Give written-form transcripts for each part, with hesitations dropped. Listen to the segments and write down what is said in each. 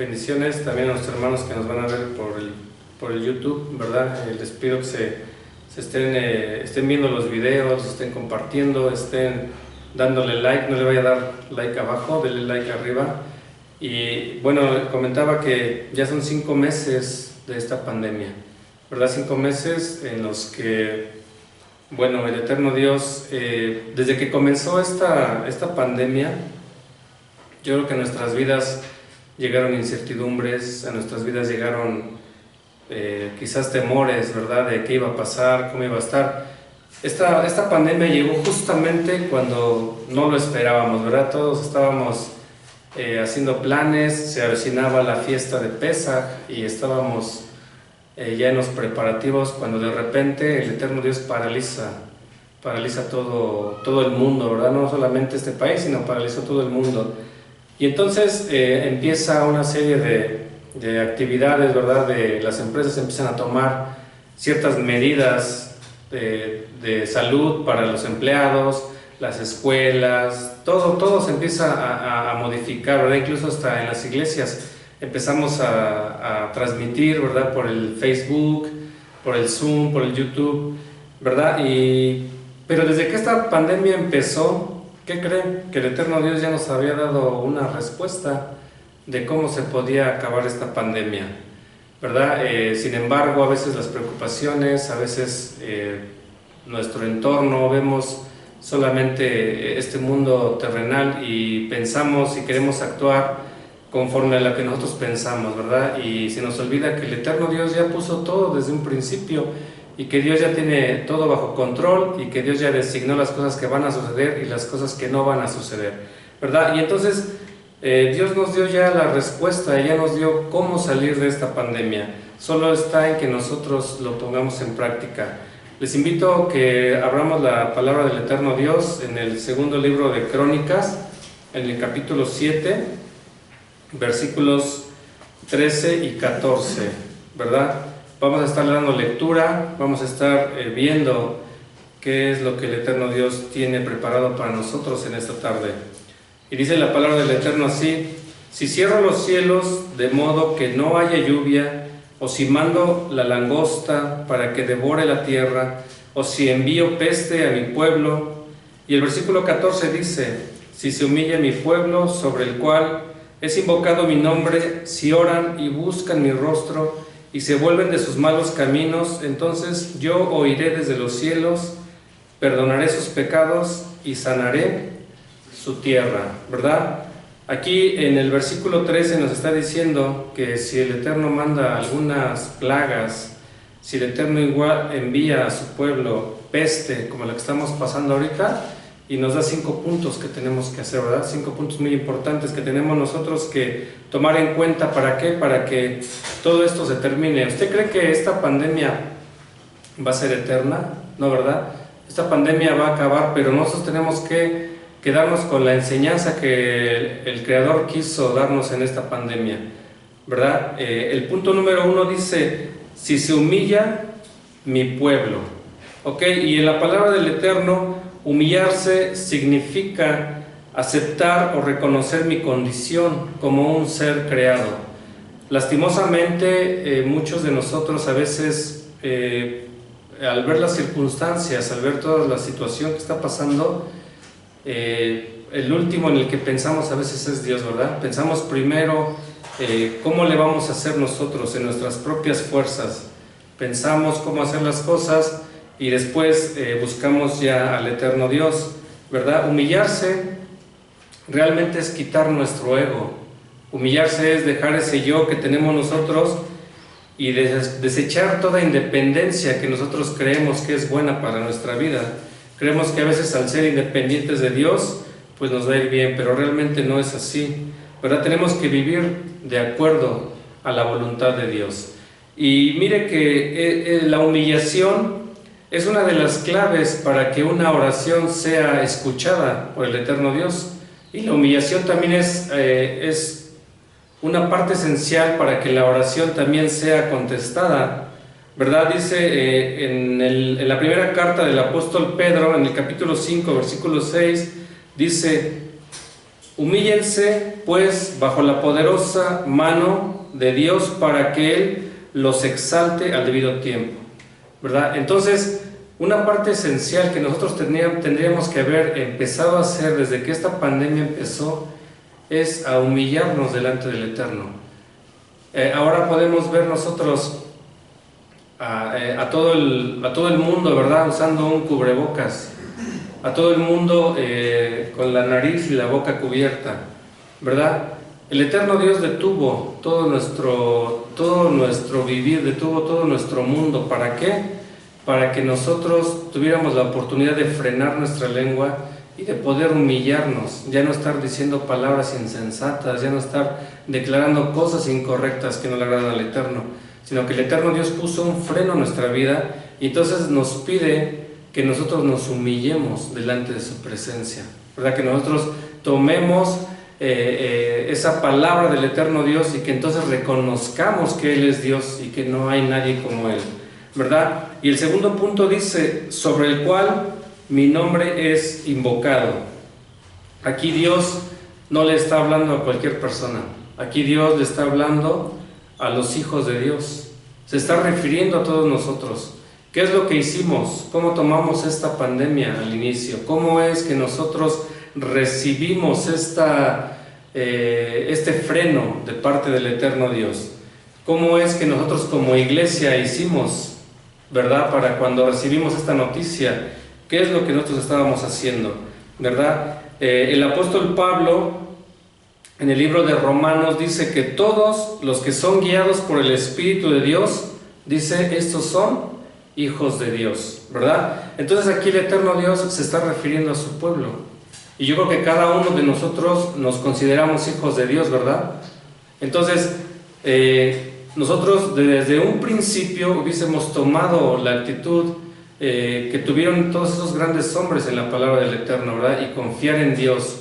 bendiciones también a nuestros hermanos que nos van a ver por el YouTube, ¿verdad? Les pido que estén viendo los videos, estén compartiendo, estén dándole like, no le vaya a dar like abajo, denle like arriba. Y bueno, comentaba que ya son 5 meses de esta pandemia, ¿verdad? 5 meses en los que, bueno, el eterno Dios, desde que comenzó esta pandemia, yo creo que a nuestras vidas llegaron incertidumbres, a nuestras vidas llegaron quizás temores, ¿verdad? De qué iba a pasar, cómo iba a estar. Esta pandemia llegó justamente cuando no lo esperábamos, ¿verdad? Todos estábamos haciendo planes, se avecinaba la fiesta de Pesaj y estábamos ya en los preparativos cuando de repente el eterno Dios paraliza todo el mundo, ¿verdad? No solamente este país, sino paralizó todo el mundo. Y entonces empieza una serie de actividades, ¿verdad? Las empresas empiezan a tomar ciertas medidas de salud para los empleados, las escuelas, todo se empieza a modificar, ¿verdad? Incluso hasta en las iglesias empezamos a transmitir, ¿verdad? Por el Facebook, por el Zoom, por el YouTube, ¿verdad? Pero desde que esta pandemia empezó, ¿qué creen? Que el eterno Dios ya nos había dado una respuesta de cómo se podía acabar esta pandemia, ¿verdad? Sin embargo, a veces las preocupaciones, a veces nuestro entorno, vemos solamente este mundo terrenal y pensamos y queremos actuar conforme a lo que nosotros pensamos, ¿verdad? Y se nos olvida que el eterno Dios ya puso todo desde un principio y que Dios ya tiene todo bajo control y que Dios ya designó las cosas que van a suceder y las cosas que no van a suceder, ¿verdad? Y entonces Dios nos dio ya la respuesta, ya nos dio cómo salir de esta pandemia. Solo está en que nosotros lo pongamos en práctica. Les invito a que abramos la palabra del eterno Dios en el segundo libro de Crónicas, en el capítulo 7, versículos 13 y 14, ¿verdad? Vamos a estar dando lectura, vamos a estar viendo qué es lo que el eterno Dios tiene preparado para nosotros en esta tarde. Y dice la palabra del Eterno así: si cierro los cielos de modo que no haya lluvia, o si mando la langosta para que devore la tierra, o si envío peste a mi pueblo. Y el versículo 14 dice: si se humilla mi pueblo, sobre el cual es invocado mi nombre, si oran y buscan mi rostro, y se vuelven de sus malos caminos, entonces yo oiré desde los cielos, perdonaré sus pecados y sanaré su tierra, ¿verdad? Aquí en el versículo 13 nos está diciendo que si el Eterno manda algunas plagas, si el Eterno igual envía a su pueblo peste, como la que estamos pasando ahorita, y nos da 5 puntos que tenemos que hacer, ¿verdad? 5 puntos muy importantes que tenemos nosotros que tomar en cuenta. ¿Para qué? Para que todo esto se termine. ¿Usted cree que esta pandemia va a ser eterna? No, ¿verdad? Esta pandemia va a acabar, pero nosotros tenemos que quedarnos con la enseñanza que el Creador quiso darnos en esta pandemia, ¿verdad? El punto número 1 dice: si se humilla mi pueblo, ¿ok? Y en la palabra del Eterno, humillarse significa aceptar o reconocer mi condición como un ser creado. Lastimosamente, muchos de nosotros a veces, al ver las circunstancias, al ver toda la situación que está pasando, el último en el que pensamos a veces es Dios, ¿verdad? Pensamos primero cómo le vamos a hacer nosotros en nuestras propias fuerzas. Pensamos cómo hacer las cosas y después buscamos ya al eterno Dios, ¿verdad? Humillarse realmente es quitar nuestro ego. Humillarse es dejar ese yo que tenemos nosotros y desechar toda independencia que nosotros creemos que es buena para nuestra vida. Creemos que a veces al ser independientes de Dios, pues nos va a ir bien, pero realmente no es así, ¿verdad? Tenemos que vivir de acuerdo a la voluntad de Dios. Y mire que la humillación es una de las claves para que una oración sea escuchada por el eterno Dios. Y la humillación también es una parte esencial para que la oración también sea contestada, ¿verdad? Dice en la primera carta del apóstol Pedro, en el capítulo 5, versículo 6, dice: Humíllense pues bajo la poderosa mano de Dios para que Él los exalte al debido tiempo, ¿verdad? Entonces, una parte esencial que nosotros tendríamos que haber empezado a hacer desde que esta pandemia empezó es a humillarnos delante del Eterno. Ahora podemos ver nosotros a todo el mundo, ¿verdad?, usando un cubrebocas, a todo el mundo con la nariz y la boca cubierta, ¿verdad? El Eterno Dios detuvo todo nuestro vivir, detuvo todo nuestro mundo. ¿Para qué? Para que nosotros tuviéramos la oportunidad de frenar nuestra lengua y de poder humillarnos, ya no estar diciendo palabras insensatas, ya no estar declarando cosas incorrectas que no le agradan al Eterno, sino que el Eterno Dios puso un freno a nuestra vida y entonces nos pide que nosotros nos humillemos delante de su presencia, ¿verdad? Que nosotros tomemos esa palabra del Eterno Dios y que entonces reconozcamos que Él es Dios y que no hay nadie como Él, ¿verdad? Y el segundo punto dice, sobre el cual mi nombre es invocado. Aquí Dios no le está hablando a cualquier persona, aquí Dios le está hablando a los hijos de Dios, se está refiriendo a todos nosotros. ¿Qué es lo que hicimos? ¿Cómo tomamos esta pandemia al inicio? ¿Cómo es que nosotros recibimos este freno de parte del Eterno Dios? ¿Cómo es que nosotros como iglesia hicimos, ¿verdad?, para cuando recibimos esta noticia? ¿Qué es lo que nosotros estábamos haciendo? ¿Verdad? El apóstol Pablo, en el libro de Romanos, dice que todos los que son guiados por el Espíritu de Dios, dice, estos son hijos de Dios, ¿verdad? Entonces aquí el Eterno Dios se está refiriendo a su pueblo. Y yo creo que cada uno de nosotros nos consideramos hijos de Dios, ¿verdad? Entonces, nosotros desde un principio hubiésemos tomado la actitud que tuvieron todos esos grandes hombres en la palabra del Eterno, ¿verdad? Y confiar en Dios.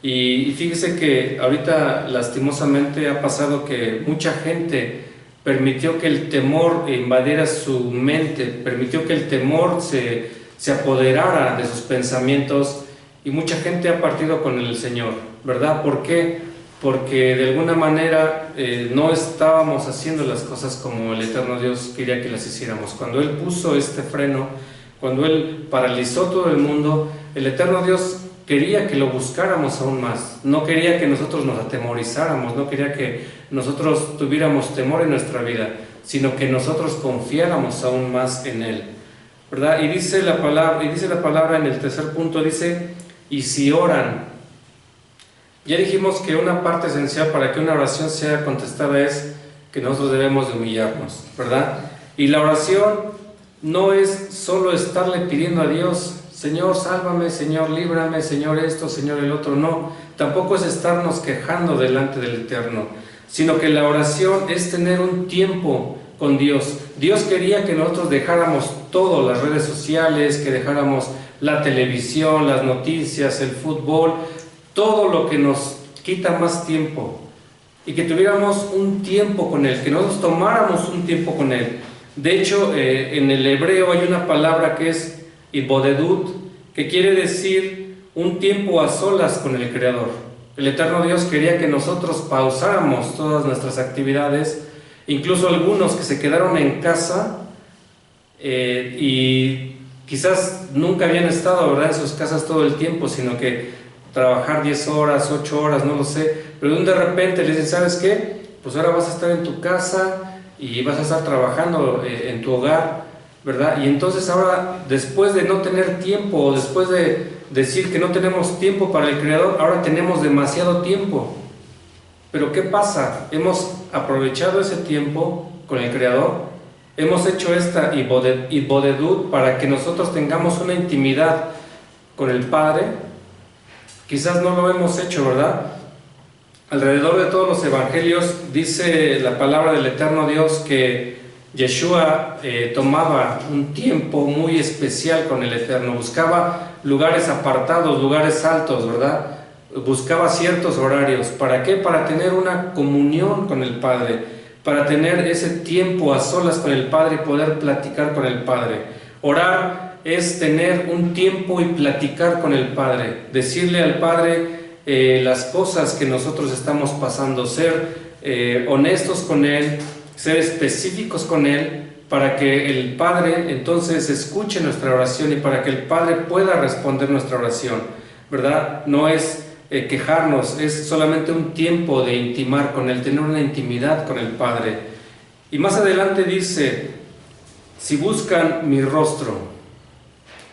Y fíjese que ahorita lastimosamente ha pasado que mucha gente permitió que el temor invadiera su mente, permitió que el temor se apoderara de sus pensamientos y mucha gente ha partido con el Señor, ¿verdad? ¿Por qué? Porque de alguna manera no estábamos haciendo las cosas como el Eterno Dios quería que las hiciéramos. Cuando Él puso este freno, cuando Él paralizó todo el mundo, el Eterno Dios quería que lo buscáramos aún más, no quería que nosotros nos atemorizáramos, no quería que nosotros tuviéramos temor en nuestra vida, sino que nosotros confiáramos aún más en Él, ¿verdad? Y dice la palabra en el tercer punto, dice, y si oran. Ya dijimos que una parte esencial para que una oración sea contestada es que nosotros debemos de humillarnos, ¿verdad? Y la oración no es solo estarle pidiendo a Dios, Señor, sálvame, Señor, líbrame, Señor esto, Señor el otro, no. Tampoco es estarnos quejando delante del Eterno, sino que la oración es tener un tiempo con Dios. Dios quería que nosotros dejáramos todo, las redes sociales, que dejáramos la televisión, las noticias, el fútbol, todo lo que nos quita más tiempo, y que tuviéramos un tiempo con Él, que nosotros tomáramos un tiempo con Él. De hecho, en el hebreo hay una palabra que es Ibodedut, que quiere decir un tiempo a solas con el Creador. El Eterno Dios quería que nosotros pausáramos todas nuestras actividades, incluso algunos que se quedaron en casa y quizás nunca habían estado, ¿verdad?, en sus casas todo el tiempo, sino que trabajar 10 horas, 8 horas, no lo sé, pero de repente les dicen, ¿sabes qué? Pues ahora vas a estar en tu casa y vas a estar trabajando en tu hogar, ¿verdad? Y entonces ahora, después de no tener tiempo, o después de decir que no tenemos tiempo para el Creador, ahora tenemos demasiado tiempo. Pero ¿qué pasa? Hemos aprovechado ese tiempo con el Creador, hemos hecho esta Ibodedut para que nosotros tengamos una intimidad con el Padre. Quizás no lo hemos hecho, ¿verdad? Alrededor de todos los evangelios dice la palabra del Eterno Dios que Yeshua tomaba un tiempo muy especial con el Eterno, buscaba lugares apartados, lugares altos, ¿verdad? Buscaba ciertos horarios. ¿Para qué? Para tener una comunión con el Padre, para tener ese tiempo a solas con el Padre y poder platicar con el Padre. Orar es tener un tiempo y platicar con el Padre, decirle al Padre las cosas que nosotros estamos pasando, ser honestos con Él, ser específicos con Él, para que el Padre entonces escuche nuestra oración y para que el Padre pueda responder nuestra oración, ¿verdad? No es quejarnos, es solamente un tiempo de intimar con Él, tener una intimidad con el Padre. Y más adelante dice, si buscan mi rostro,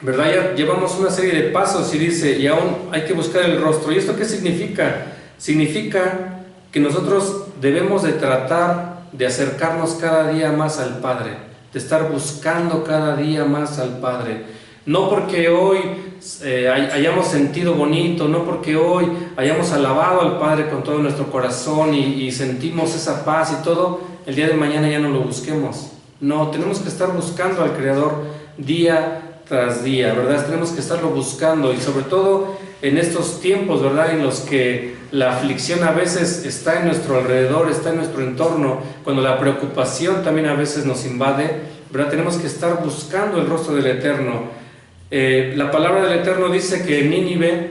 ¿verdad? Ya llevamos una serie de pasos y dice, y aún hay que buscar el rostro. ¿Y esto qué significa? Significa que nosotros debemos de tratar de acercarnos cada día más al Padre, de estar buscando cada día más al Padre. No porque hoy hayamos sentido bonito, no porque hoy hayamos alabado al Padre con todo nuestro corazón y sentimos esa paz y todo, el día de mañana ya no lo busquemos. No, tenemos que estar buscando al Creador día tras día, ¿verdad? Tenemos que estarlo buscando, y sobre todo en estos tiempos, ¿verdad?, en los que la aflicción a veces está en nuestro alrededor, está en nuestro entorno, cuando la preocupación también a veces nos invade, ¿verdad? Tenemos que estar buscando el rostro del Eterno. La palabra del Eterno dice que Nínive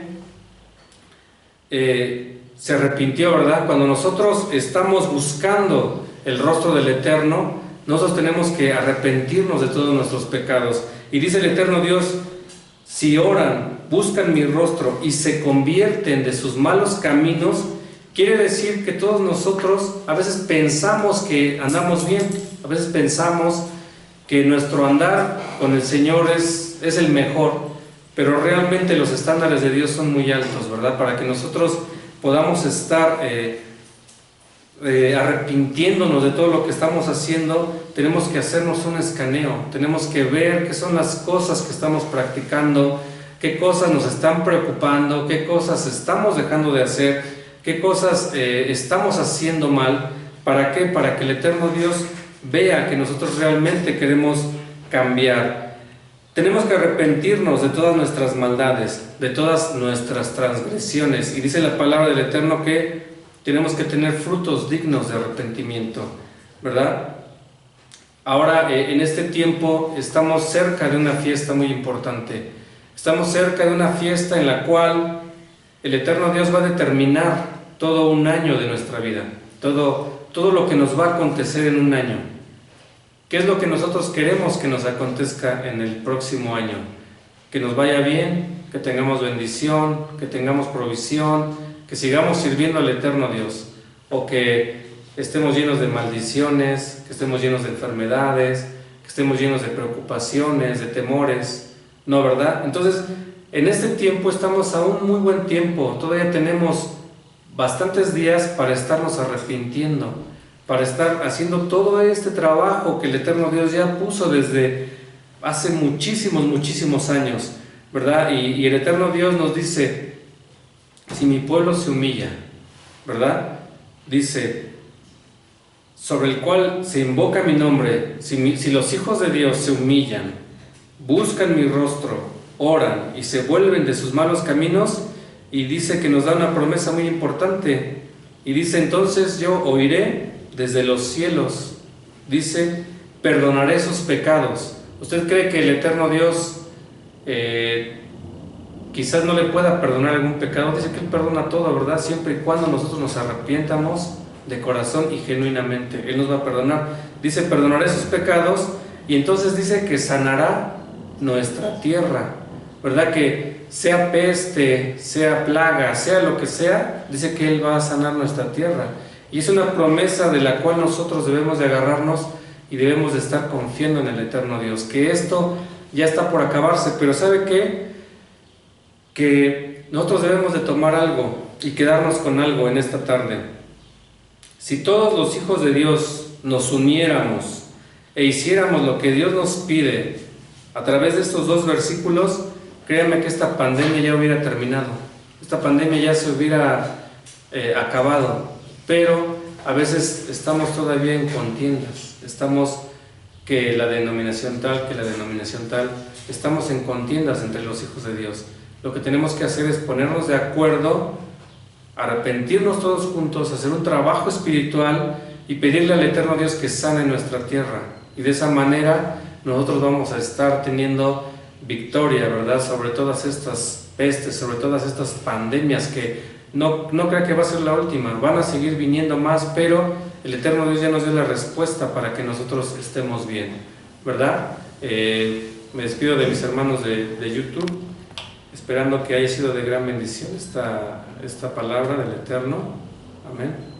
se arrepintió, ¿verdad? Cuando nosotros estamos buscando el rostro del Eterno, nosotros tenemos que arrepentirnos de todos nuestros pecados. Y dice el Eterno Dios, si oran, buscan mi rostro y se convierten de sus malos caminos, quiere decir que todos nosotros a veces pensamos que andamos bien, a veces pensamos que nuestro andar con el Señor es el mejor, pero realmente los estándares de Dios son muy altos, ¿verdad? Para que nosotros podamos estar arrepintiéndonos de todo lo que estamos haciendo, tenemos que hacernos un escaneo, tenemos que ver qué son las cosas que estamos practicando, qué cosas nos están preocupando, qué cosas estamos dejando de hacer, qué cosas estamos haciendo mal. ¿Para qué? Para que el Eterno Dios vea que nosotros realmente queremos cambiar. Tenemos que arrepentirnos de todas nuestras maldades, de todas nuestras transgresiones, y dice la palabra del Eterno que tenemos que tener frutos dignos de arrepentimiento, ¿verdad? Ahora, en este tiempo, estamos cerca de una fiesta muy importante. Estamos cerca de una fiesta en la cual el Eterno Dios va a determinar todo un año de nuestra vida, todo lo que nos va a acontecer en un año. ¿Qué es lo que nosotros queremos que nos acontezca en el próximo año? Que nos vaya bien, que tengamos bendición, que tengamos provisión, que sigamos sirviendo al Eterno Dios, o que estemos llenos de maldiciones, que estemos llenos de enfermedades, que estemos llenos de preocupaciones, de temores, ¿no, verdad? Entonces, en este tiempo estamos a un muy buen tiempo, todavía tenemos bastantes días para estarnos arrepintiendo, para estar haciendo todo este trabajo que el Eterno Dios ya puso desde hace muchísimos años, ¿verdad? Y el Eterno Dios nos dice, si mi pueblo se humilla, ¿verdad? Dice, sobre el cual se invoca mi nombre, si los hijos de Dios se humillan, buscan mi rostro, oran y se vuelven de sus malos caminos, y dice que nos da una promesa muy importante, y dice, entonces yo oiré desde los cielos, dice, perdonaré sus pecados. ¿Usted cree que el Eterno Dios quizás no le pueda perdonar algún pecado? Dice que Él perdona todo, ¿verdad? Siempre y cuando nosotros nos arrepientamos de corazón y genuinamente, Él nos va a perdonar. Dice, perdonaré sus pecados, y entonces dice que sanará nuestra tierra, ¿verdad? Que sea peste, sea plaga, sea lo que sea, dice que Él va a sanar nuestra tierra. Y es una promesa de la cual nosotros debemos de agarrarnos y debemos de estar confiando en el Eterno Dios, que esto ya está por acabarse, pero ¿sabe qué? Que nosotros debemos de tomar algo y quedarnos con algo en esta tarde. Si todos los hijos de Dios nos uniéramos e hiciéramos lo que Dios nos pide a través de estos dos versículos, créanme que esta pandemia ya hubiera terminado, esta pandemia ya se hubiera acabado, pero a veces estamos todavía en contiendas, estamos que la denominación tal, estamos en contiendas entre los hijos de Dios. Lo que tenemos que hacer es ponernos de acuerdo, arrepentirnos todos juntos, hacer un trabajo espiritual y pedirle al Eterno Dios que sane nuestra tierra. Y de esa manera nosotros vamos a estar teniendo victoria, ¿verdad? Sobre todas estas pestes, sobre todas estas pandemias que no crea que va a ser la última, van a seguir viniendo más, pero el Eterno Dios ya nos dio la respuesta para que nosotros estemos bien, ¿verdad? Me despido de mis hermanos de YouTube, esperando que haya sido de gran bendición esta palabra del Eterno. Amén.